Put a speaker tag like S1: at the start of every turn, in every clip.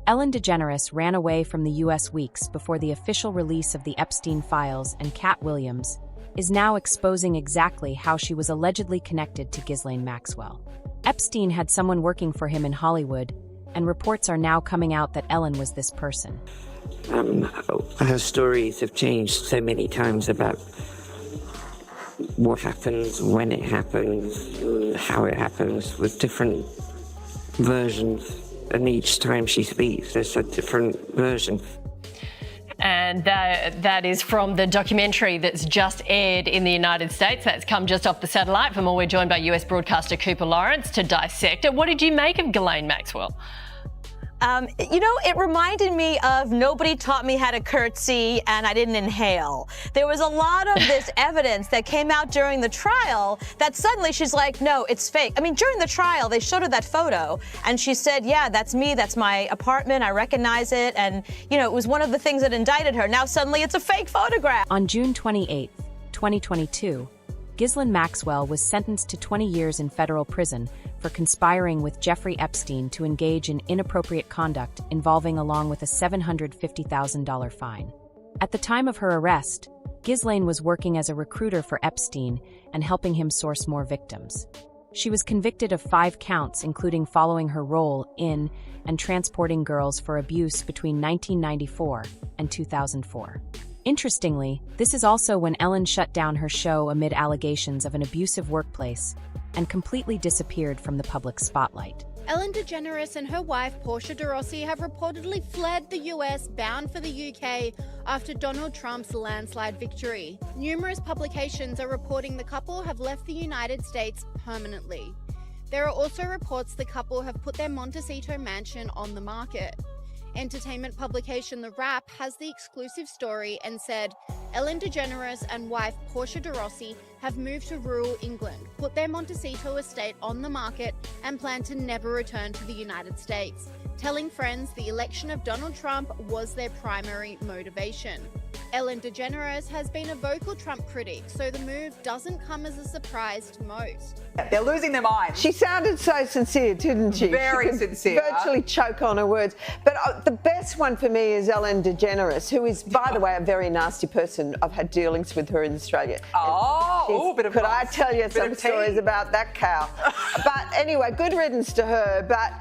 S1: Ellen DeGeneres ran away from the U.S. weeks before the official release of the Epstein files, and Katt Williams is now exposing exactly how she was allegedly connected to Ghislaine Maxwell. Epstein had someone working for him in Hollywood, and reports are now coming out that Ellen was this person.
S2: Her stories have changed so many times about what happens, when it happens, how it happens, with different versions. And each time she speaks, there's a different version.
S3: And that is from the documentary that's just aired in the United States. That's come just off the satellite. For more, we're joined by US broadcaster Cooper Lawrence to dissect it. What did you make of Ghislaine Maxwell?
S4: It reminded me of Nobody Taught Me How to Curtsy and I Didn't Inhale. There was a lot of this evidence that came out during the trial that suddenly she's like, no, it's fake. I mean, during the trial, they showed her that photo and she said, yeah, that's me. That's my apartment. I recognize it. And, it was one of the things that indicted her. Now suddenly it's a fake photograph.
S1: On June 28, 2022, Ghislaine Maxwell was sentenced to 20 years in federal prison for conspiring with Jeffrey Epstein to engage in inappropriate conduct involving along with a $750,000 fine. At the time of her arrest, Ghislaine was working as a recruiter for Epstein and helping him source more victims. She was convicted of 5 counts, including following her role in and transporting girls for abuse between 1994 and 2004. Interestingly, this is also when Ellen shut down her show amid allegations of an abusive workplace and completely disappeared from the public spotlight.
S5: Ellen DeGeneres and her wife, Portia de Rossi, have reportedly fled the US, bound for the UK, after Donald Trump's landslide victory. Numerous publications are reporting the couple have left the United States permanently. There are also reports the couple have put their Montecito mansion on the market. Entertainment publication The Wrap has the exclusive story and said, Ellen DeGeneres and wife Portia de Rossi have moved to rural England, put their Montecito estate on the market, and plan to never return to the United States, telling friends the election of Donald Trump was their primary motivation. Ellen DeGeneres has been a vocal Trump critic, so the move doesn't come as a surprise to most.
S6: They're losing their minds.
S7: She sounded so sincere, didn't she?
S6: Very sincere.
S7: Virtually choke on her words. But the best one for me is Ellen DeGeneres, who is, by the way, a very nasty person. I've had dealings with her in Australia.
S6: Could
S7: I tell you some stories about that cow? But anyway, good riddance to her. But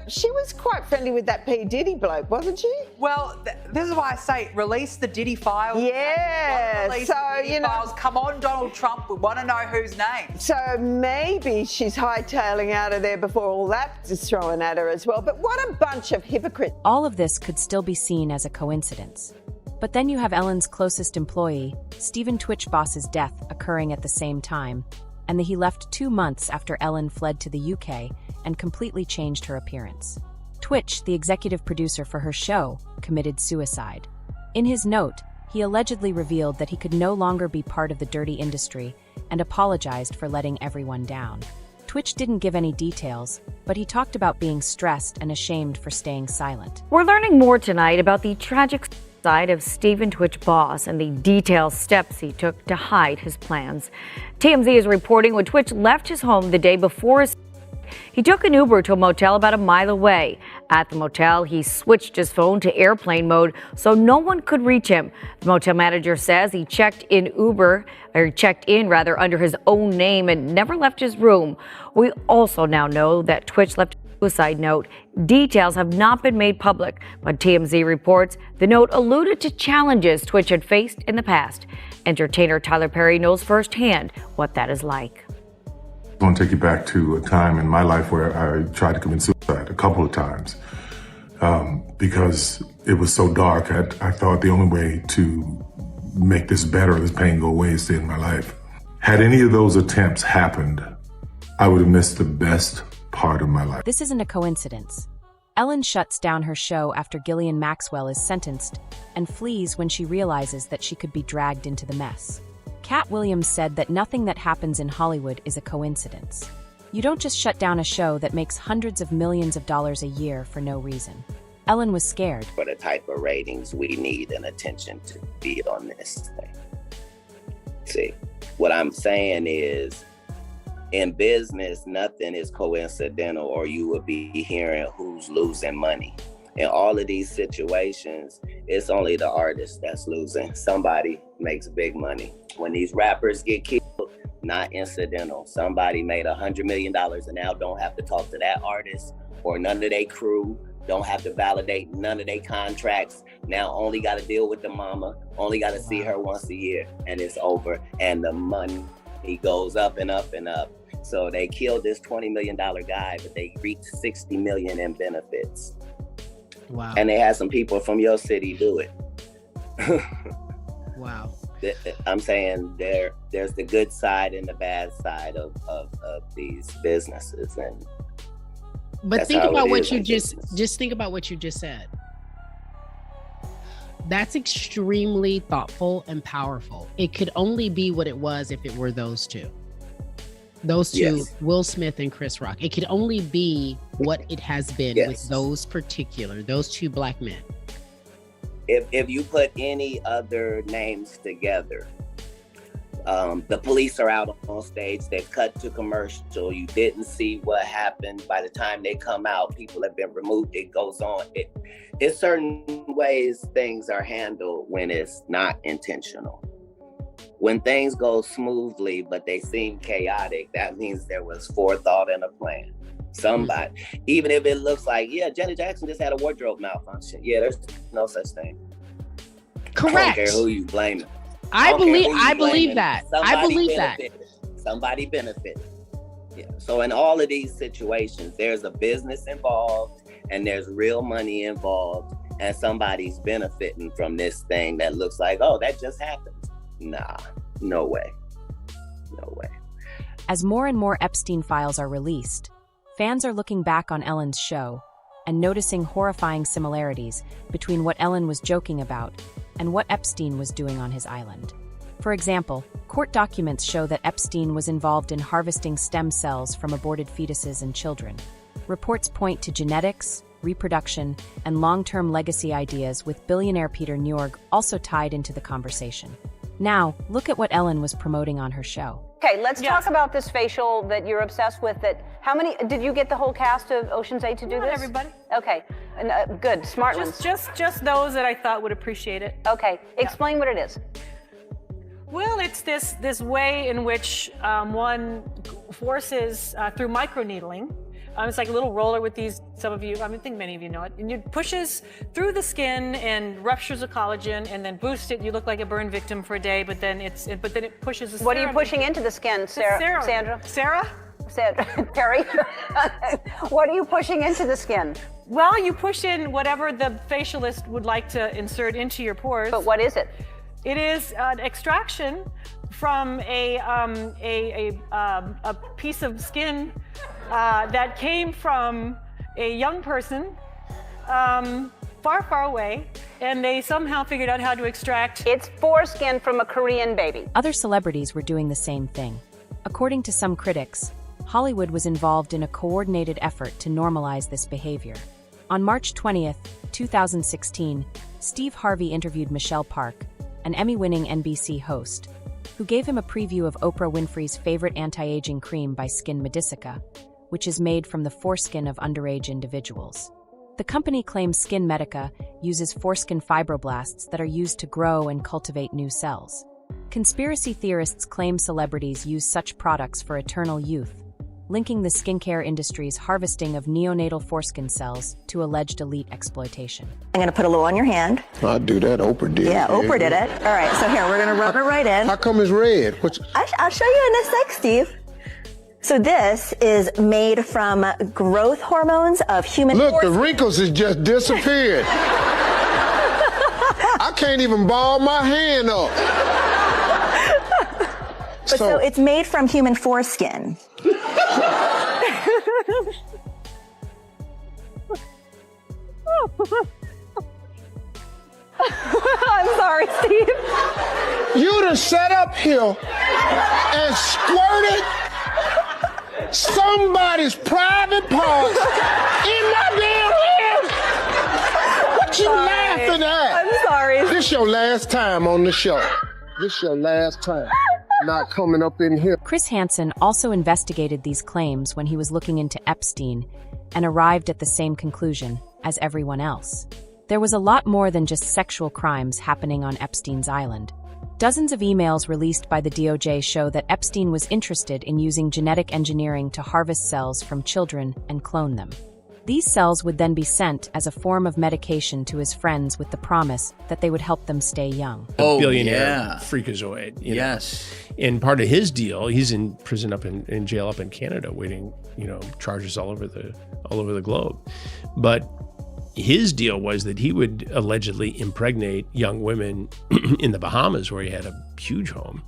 S7: she was quite friendly with that P. Diddy bloke, wasn't she?
S6: Well, this is why I say release the Diddy files.
S7: Yeah.
S6: Files. Come on, Donald Trump. We want to know whose name.
S7: So maybe she's hightailing out of there before all that is thrown at her as well. But what a bunch of hypocrites.
S1: All of this could still be seen as a coincidence. But then you have Ellen's closest employee, Stephen Twitch Boss's death occurring at the same time, and that he left 2 months after Ellen fled to the UK and completely changed her appearance. Twitch, the executive producer for her show, committed suicide. In his note, he allegedly revealed that he could no longer be part of the dirty industry and apologized for letting everyone down. Twitch didn't give any details, but he talked about being stressed and ashamed for staying silent.
S8: We're learning more tonight about the tragic side of Stephen Twitch Boss and the detailed steps he took to hide his plans. TMZ is reporting when Twitch left his home the day before he took an Uber to a motel about a mile away. At the motel, he switched his phone to airplane mode so no one could reach him. The motel manager says he checked in under his own name and never left his room. We also now know that Twitch left a suicide note. Details have not been made public, but TMZ reports the note alluded to challenges Twitch had faced in the past. Entertainer Tyler Perry knows firsthand what that is like.
S9: I want to take you back to a time in my life where I tried to commit suicide a couple of times because it was so dark. I thought the only way to make this better, this pain go away, is to end my life. Had any of those attempts happened, I would have missed the best part of my life.
S1: This isn't a coincidence. Ellen shuts down her show after Ghislaine Maxwell is sentenced and flees when she realizes that she could be dragged into the mess. Katt Williams said that nothing that happens in Hollywood is a coincidence. You don't just shut down a show that makes hundreds of millions of dollars a year for no reason. Ellen was scared.
S10: For the type of ratings we need and attention to be on this thing. See, what I'm saying is, in business, nothing is coincidental, or you would be hearing who's losing money. In all of these situations, it's only the artist that's losing. Somebody makes big money. When these rappers get killed, not incidental. Somebody made $100 million and now don't have to talk to that artist or none of their crew, don't have to validate none of their contracts. Now only got to deal with the mama, only got to see her once a year, and it's over. And the money goes up and up and up. So they killed this $20 million guy, but they reaped $60 million in benefits.
S11: Wow.
S10: And they had some people from your city do it.
S11: Wow.
S10: I'm saying there's the good side and the bad side of these businesses, and
S11: but think about what you just think about what you just said. That's extremely thoughtful and powerful. It could only be what it was if it were those two. Those two, yes. Will Smith and Chris Rock. It could only be what it has been yes. with those two black men.
S10: If you put any other names together, the police are out on stage, they cut to commercial, you didn't see what happened. By the time they come out, people have been removed, it goes on. It's certain ways things are handled when it's not intentional. When things go smoothly, but they seem chaotic, that means there was forethought and a plan. Somebody, even if it looks like, yeah, Janet Jackson just had a wardrobe malfunction. Yeah, there's no such thing.
S11: Correct.
S10: I don't care who you blame.
S11: I believe that.
S10: Somebody benefited. Yeah. So in all of these situations, there's a business involved and there's real money involved, and somebody's benefiting from this thing that looks like, oh, that just happened. Nah, no way. No way.
S1: As more and more Epstein files are released, fans are looking back on Ellen's show and noticing horrifying similarities between what Ellen was joking about and what Epstein was doing on his island. For example, court documents show that Epstein was involved in harvesting stem cells from aborted fetuses and children. Reports point to genetics, reproduction, and long-term legacy ideas, with billionaire Peter Njorg also tied into the conversation. Now, look at what Ellen was promoting on her show.
S12: Okay, let's talk about this facial that you're obsessed with. How many, did you get the whole cast of Ocean's 8 to do this?
S13: Not everybody.
S12: Okay, good, smart ones.
S13: Just those that I thought would appreciate it.
S12: Okay, explain what it is.
S13: Well, it's this way in which one forces through microneedling. It's like a little roller with these, some of you, I think many of you know it, and it pushes through the skin and ruptures the collagen and then boosts it. You look like a burn victim for a day, but then it pushes the serum.
S12: What are you pushing into the skin, Sandra? Terry? What are you pushing into the skin?
S13: Well, you push in whatever the facialist would like to insert into your pores.
S12: But what is it?
S13: It is an extraction from a piece of skin that came from a young person far, far away, and they somehow figured out how to extract.
S12: It's foreskin from a Korean baby.
S1: Other celebrities were doing the same thing. According to some critics, Hollywood was involved in a coordinated effort to normalize this behavior. On March 20th, 2016, Steve Harvey interviewed Michelle Park, an Emmy-winning NBC host, who gave him a preview of Oprah Winfrey's favorite anti-aging cream by Skin Medicica, which is made from the foreskin of underage individuals. The company claims Skin Medica uses foreskin fibroblasts that are used to grow and cultivate new cells. Conspiracy theorists claim celebrities use such products for eternal youth, linking the skincare industry's harvesting of neonatal foreskin cells to alleged elite exploitation.
S14: I'm gonna put a little on your hand.
S15: I'll do that, Oprah did.
S14: Yeah, Oprah did it. All right, so here, we're gonna rub it right in.
S15: How come it's red?
S14: I'll show you in a sec, Steve. So this is made from growth hormones of human
S15: foreskin. The wrinkles has just disappeared. I can't even ball my hand up.
S14: So it's made from human foreskin. I'm sorry, Steve.
S15: You done sat up here and squirted somebody's private parts in my damn ear. What you laughing at?
S14: I'm sorry.
S15: This your last time on the show. This your last time. Not coming up in here.
S1: Chris Hansen also investigated these claims when he was looking into Epstein and arrived at the same conclusion. as everyone else. There was a lot more than just sexual crimes happening on Epstein's island. Dozens of emails released by the DOJ show that Epstein was interested in using genetic engineering to harvest cells from children and clone them. These cells would then be sent as a form of medication to his friends with the promise that they would help them stay young.
S16: Billionaire freakazoid. Yes. And part of his deal, he's in prison in jail up in Canada, waiting, charges all over the globe. But his deal was that he would allegedly impregnate young women in the Bahamas, where he had a huge home,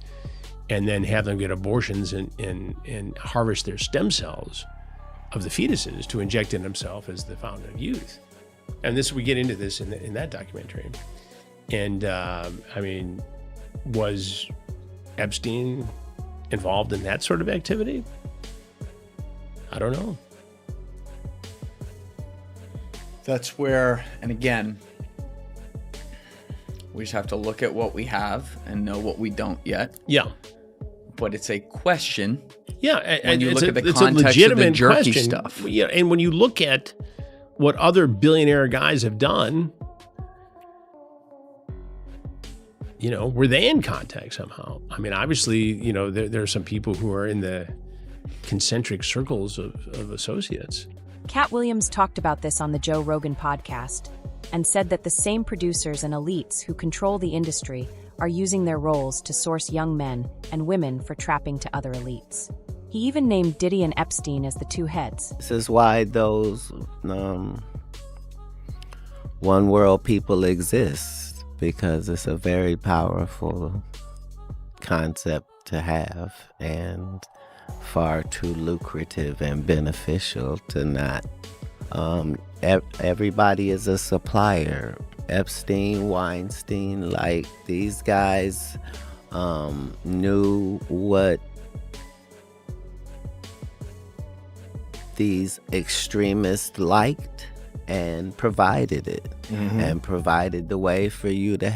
S16: and then have them get abortions and harvest their stem cells of the fetuses to inject in himself as the fountain of youth. And we get into this in that documentary. And was Epstein involved in that sort of activity? I don't know.
S17: That's where, and again, we just have to look at what we have and know what we don't yet.
S16: Yeah.
S17: But it's a question.
S16: Yeah,
S17: when you look at the
S16: it's
S17: context
S16: a legitimate
S17: of the jerky
S16: question.
S17: stuff.
S16: Yeah, and when you look at what other billionaire guys have done, were they in contact somehow? I mean, obviously, there are some people who are in the concentric circles of associates.
S1: Katt Williams talked about this on the Joe Rogan podcast and said that the same producers and elites who control the industry are using their roles to source young men and women for trapping to other elites. He even named Diddy and Epstein as the two heads.
S18: This is why those one world people exist, because it's a very powerful concept to have and far too lucrative and beneficial to not. Everybody is a supplier. Epstein, Weinstein, like these guys knew what these extremists liked and provided it, and provided the way for you to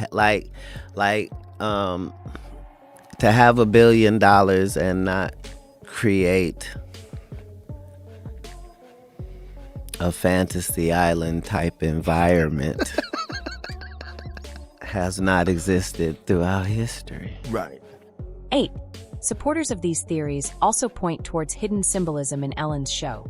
S18: to have $1 billion and not create a fantasy island type environment has not existed throughout history.
S16: Right.
S1: 8. Supporters of these theories also point towards hidden symbolism in Ellen's show,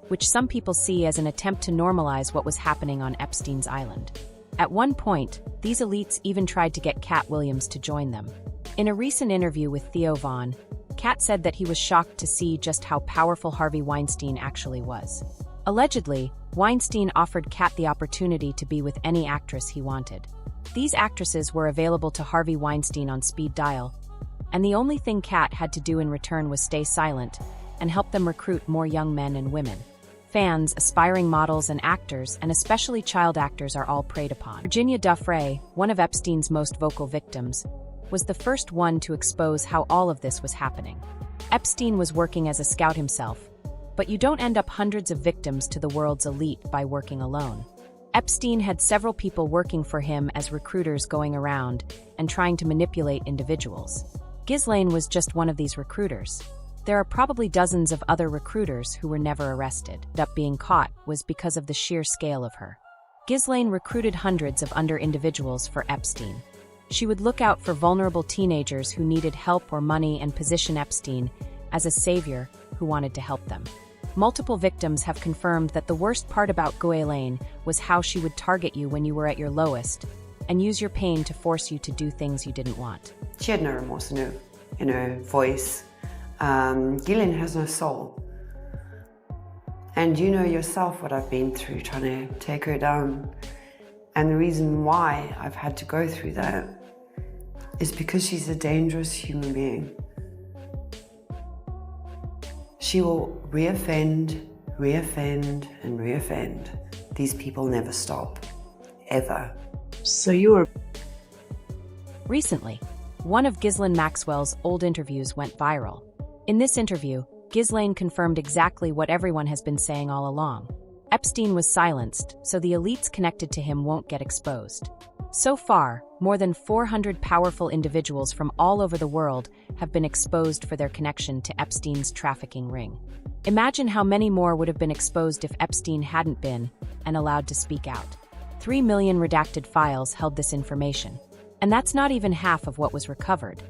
S1: which some people see as an attempt to normalize what was happening on Epstein's island. At one point, these elites even tried to get Katt Williams to join them. In a recent interview with Theo Von, Katt said that he was shocked to see just how powerful Harvey Weinstein actually was. Allegedly, Weinstein offered Katt the opportunity to be with any actress he wanted. These actresses were available to Harvey Weinstein on speed dial, and the only thing Katt had to do in return was stay silent and help them recruit more young men and women. Fans, aspiring models, and actors, and especially child actors, are all preyed upon. Virginia Duffray, one of Epstein's most vocal victims, was the first one to expose how all of this was happening. Epstein was working as a scout himself, but you don't end up hundreds of victims to the world's elite by working alone. Epstein had several people working for him as recruiters going around and trying to manipulate individuals. Ghislaine was just one of these recruiters. There are probably dozens of other recruiters who were never arrested. Up being caught was because of the sheer scale of her. Ghislaine recruited hundreds of under individuals for Epstein. She would look out for vulnerable teenagers who needed help or money and position Epstein as a savior who wanted to help them. Multiple victims have confirmed that the worst part about Ghislaine was how she would target you when you were at your lowest and use your pain to force you to do things you didn't want.
S19: She had no remorse in her voice. Ghislaine has no soul. And you know yourself what I've been through trying to take her down. And the reason why I've had to go through that is because she's a dangerous human being. She will reoffend, and reoffend. These people never stop, ever. So you were...
S1: Recently, one of Ghislaine Maxwell's old interviews went viral. In this interview, Ghislaine confirmed exactly what everyone has been saying all along. Epstein was silenced, so the elites connected to him won't get exposed. So far, more than 400 powerful individuals from all over the world have been exposed for their connection to Epstein's trafficking ring. Imagine how many more would have been exposed if Epstein hadn't been and allowed to speak out. 3 million redacted files held this information. And that's not even half of what was recovered.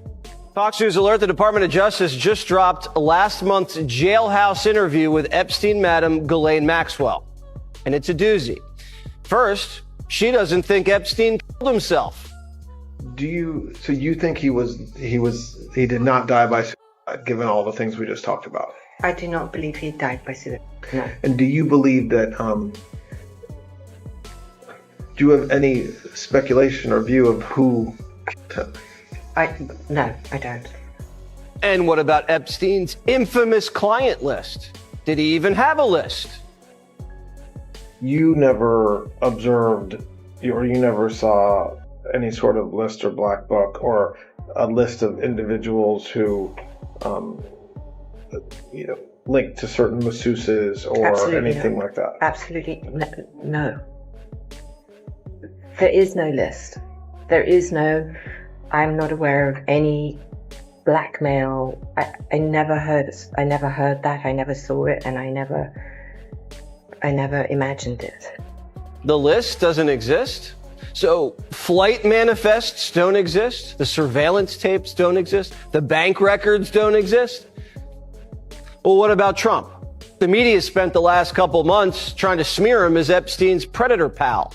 S20: Fox News alert, the Department of Justice just dropped last month's jailhouse interview with Epstein Madam Ghislaine Maxwell. And it's a doozy. First, she doesn't think Epstein killed himself.
S21: So you think he did not die by suicide, given all the things we just talked about?
S22: I do not believe he died by suicide. No.
S21: And do you believe that, do you have any speculation or view of who killed him?
S22: No, I don't.
S20: And what about Epstein's infamous client list? Did he even have a list?
S21: You never observed, or you never saw any sort of list or black book or a list of individuals who, linked to certain masseuses or
S22: Absolutely
S21: anything
S22: no.
S21: like that?
S22: Absolutely no. There is no list. I'm not aware of any blackmail. I never heard that. I never saw it, and I never imagined it.
S20: The list doesn't exist? So flight manifests don't exist? The surveillance tapes don't exist? The bank records don't exist? Well, what about Trump? The media spent the last couple months trying to smear him as Epstein's predator pal.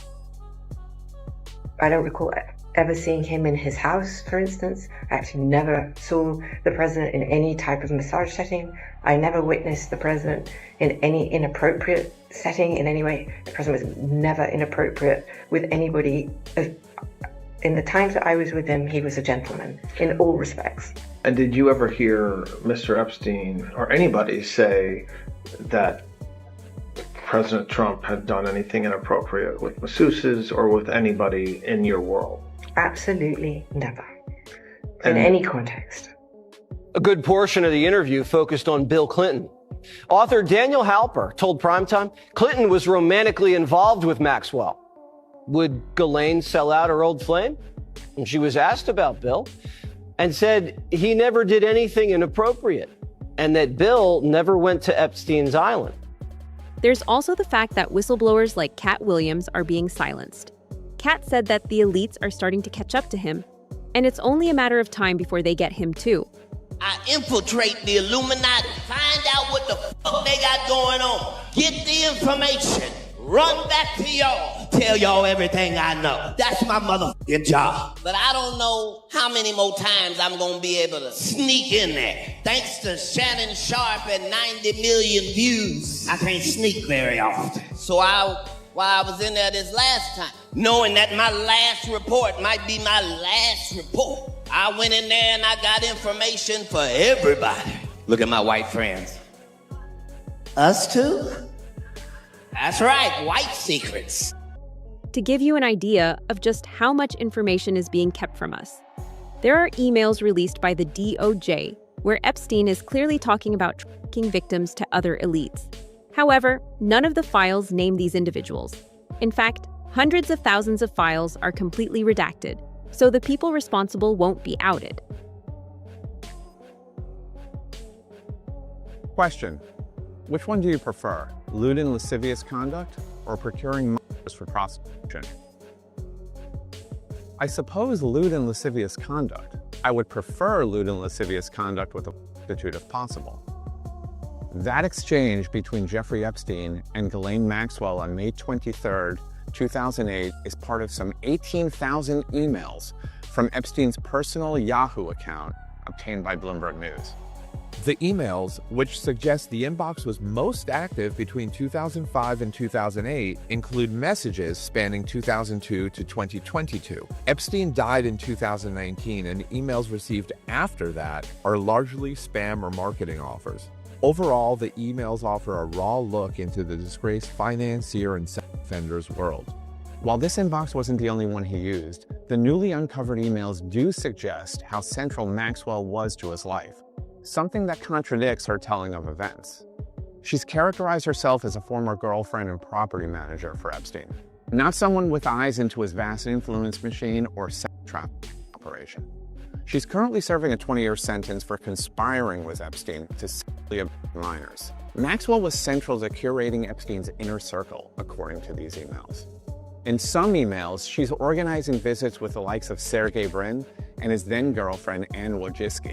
S22: I don't recall ever seeing him in his house, for instance. I actually never saw the president in any type of massage setting. I never witnessed the president in any inappropriate setting in any way. The president was never inappropriate with anybody. In the times that I was with him, he was a gentleman in all respects.
S21: And did you ever hear Mr. Epstein or anybody say that President Trump had done anything inappropriate with masseuses or with anybody in your world?
S22: Absolutely never. In any context.
S20: A good portion of the interview focused on Bill Clinton. Author Daniel Halper told Primetime Clinton was romantically involved with Maxwell. Would Ghislaine sell out her old flame? And she was asked about Bill and said he never did anything inappropriate and that Bill never went to Epstein's island.
S23: There's also the fact that whistleblowers like Katt Williams are being silenced. Katt said that the elites are starting to catch up to him, and it's only a matter of time before they get him too.
S24: I infiltrate the Illuminati, find out what the fuck they got going on, get the information, run back to y'all, tell y'all everything I know. That's my motherfucking job. But I don't know how many more times I'm gonna be able to sneak in there. Thanks to Shannon Sharp and 90 million views, I can't sneak very often. So while I was in there this last time, knowing that my last report might be my last report, I went in there and I got information for everybody. Look at my white friends. Us too? That's right, white secrets.
S23: To give you an idea of just how much information is being kept from us, there are emails released by the DOJ where Epstein is clearly talking about trafficking victims to other elites. However, none of the files name these individuals. In fact, hundreds of thousands of files are completely redacted, so the people responsible won't be outed.
S25: Question: which one do you prefer, lewd and lascivious conduct or procuring monsters for prostitution? I suppose lewd and lascivious conduct. I would prefer lewd and lascivious conduct with a prostitute if possible. That exchange between Jeffrey Epstein and Ghislaine Maxwell on May 23, 2008 is part of some 18,000 emails from Epstein's personal Yahoo account obtained by Bloomberg News.
S26: The emails, which suggest the inbox was most active between 2005 and 2008, include messages spanning 2002 to 2022. Epstein died in 2019, and ends received after that are largely spam or marketing offers. Overall, the emails offer a raw look into the disgraced financier and sex offender's world. While this inbox wasn't the only one he used, the newly uncovered emails do suggest how central Maxwell was to his life, something that contradicts her telling of events. She's characterized herself as a former girlfriend and property manager for Epstein.
S25: not someone with eyes into his vast influence machine or sex trafficking operation. She's currently serving a 20-year sentence for conspiring with Epstein to sexually abuse minors. Maxwell was central to curating Epstein's inner circle, according to these emails. In some emails, she's organizing visits with the likes of Sergey Brin and his then-girlfriend Anne Wojcicki.